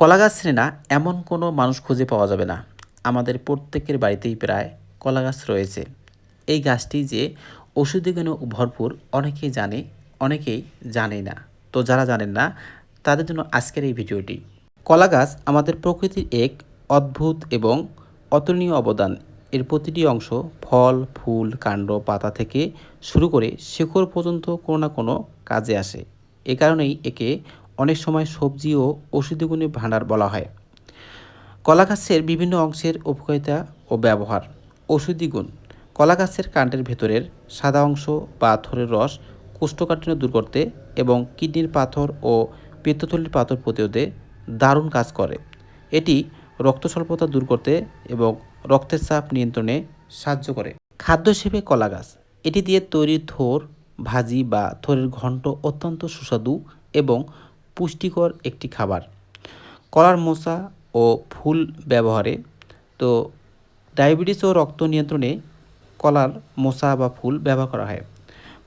কলা গাছ চেনে না এমন কোনো মানুষ খুঁজে পাওয়া যাবে না। আমাদের প্রত্যেকের বাড়িতেই প্রায় কলা গাছ রয়েছে। এই গাছটি যে ঔষধি গুণে ভরপুর অনেকেই জানে, অনেকেই জানে না। তো যারা জানেন না তাদের জন্য আজকের এই ভিডিওটি। কলা গাছ আমাদের প্রকৃতির এক অদ্ভুত এবং অতুলনীয় অবদান। এর প্রতিটি অংশ ফল, ফুল, কাণ্ড, পাতা থেকে শুরু করে শিকড় পর্যন্ত কোনো না কোনো কাজে আসে। এ কারণেই একে অনেক সময় সবজি ও ঔষধি গুণের ভাণ্ডার বলা হয়। কলা গাছের বিভিন্ন অংশের উপকারিতা ও ব্যবহার। ঔষধি গুণ। কলা গাছের কাণ্ডের ভেতরের সাদা অংশ বা থোড়ের রস কোষ্ঠকাঠিন্য দূর করতে এবং কিডনির পাথর ও পিত্তথলির পাথর প্রতিরোধে দারুণ কাজ করে। এটি রক্ত স্বল্পতা দূর করতে এবং রক্তের চাপ নিয়ন্ত্রণে সাহায্য করে। খাদ্য হিসেবে কলা গাছ। এটি দিয়ে তৈরি থোড়, ভাজি বা থোড়ের ঘন্ট অত্যন্ত সুস্বাদু এবং পুষ্টিকর একটি খাবার। কলার মোচা ও ফুল ব্যবহারে। তো ডায়াবেটিস ও রক্ত নিয়ন্ত্রণে কলার মোচা বা ফুল ব্যবহার করা হয়।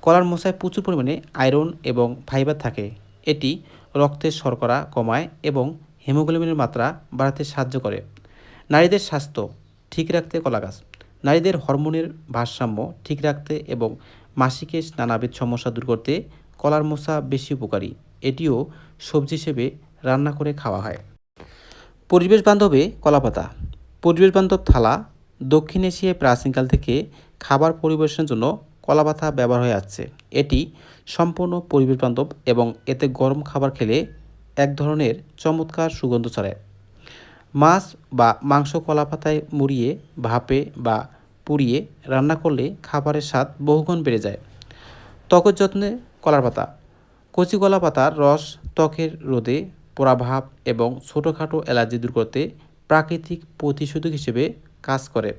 কলার মোচায় প্রচুর পরিমাণে আয়রন এবং ফাইবার থাকে। এটি রক্তের শর্করা কমায় এবং হিমোগ্লোবিনের মাত্রা বাড়াতে সাহায্য করে। নারীদের স্বাস্থ্য ঠিক রাখতে কলা গাছ। নারীদের হরমোনের ভারসাম্য ঠিক রাখতে এবং মাসিকের নানাবিধ সমস্যা দূর করতে কলার মোচা বেশি উপকারী। এটিও সবজি হিসেবে রান্না করে খাওয়া হয়। পরিবেশ বান্ধবে কলাপাতা। পরিবেশ বান্ধব থালা। দক্ষিণ এশিয়ায় প্রাচীনকাল থেকে খাবার পরিবেশনের জন্য কলাপাতা ব্যবহার হয়ে আসছে। এটি সম্পূর্ণ পরিবেশ বান্ধব এবং এতে গরম খাবার খেলে এক ধরনের চমৎকার সুগন্ধ ছড়ায়। মাছ বা মাংস কলাপাতায় মুড়িয়ে, ভাপে বা পুড়িয়ে রান্না করলে খাবারের স্বাদ বহুগুণ বেড়ে যায়। ত্বকের যত্নে কলার পাতা। কচি কলা পাতার রস ত্বকের রোদে, পোড়াভাব এবং ছোটোখাটো অ্যালার্জি দূর করতে প্রাকৃতিক প্রতিষেধক হিসেবে কাজ করে।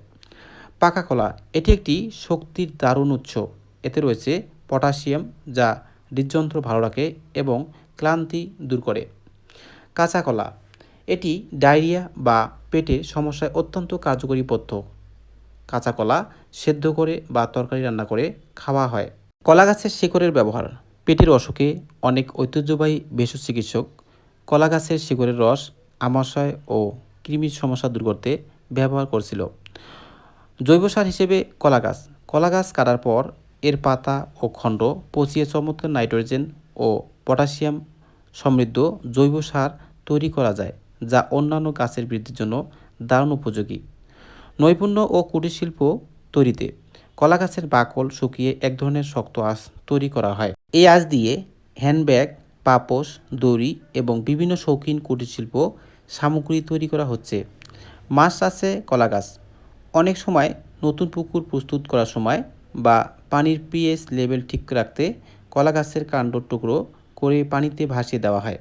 পাকা কলা। এটি একটি শক্তির দারুণ উৎস। এতে রয়েছে পটাশিয়াম, যা হৃদযন্ত্র ভালো রাখে এবং ক্লান্তি দূর করে। কাঁচা কলা। এটি ডায়রিয়া বা পেটের সমস্যায় অত্যন্ত কার্যকরী পথ্য। কাঁচা কলা সেদ্ধ করে বা তরকারি রান্না করে খাওয়া হয়। কলা গাছের শিকড়ের ব্যবহার। পেটের অসুখে অনেক ঐতিহ্যবাহী ভেষজ চিকিৎসক কলা গাছের শিকড়ের রস আমাশয় ও কৃমির সমস্যা দূর করতে ব্যবহার করছিল। জৈব সার হিসেবে কলা গাছ। কলা গাছ কাটার পর এর পাতা ও খণ্ড পচিয়ে চমৎকার নাইট্রোজেন ও পটাশিয়াম সমৃদ্ধ জৈব সার তৈরি করা যায়, যা অন্যান্য গাছের বৃদ্ধির জন্য দারুণ উপযোগী। নৈপুণ্য ও কুটির শিল্প তৈরিতে কলা গাছের বাকল শুকিয়ে এক ধরনের শক্ত আঁশ তৈরি করা হয়। এই আঁশ দিয়ে হ্যান্ডব্যাগ, পাপোশ, দড়ি এবং বিভিন্ন শৌখিন কুটির শিল্প সামগ্রী তৈরি করা হচ্ছে। মাছ চাষে কলা গাছ। অনেক সময় নতুন পুকুর প্রস্তুত করার সময় বা পানির পিএইচ লেভেল ঠিক রাখতে কলা গাছের কাণ্ড টুকরো করে পানিতে ভাসিয়ে দেওয়া হয়।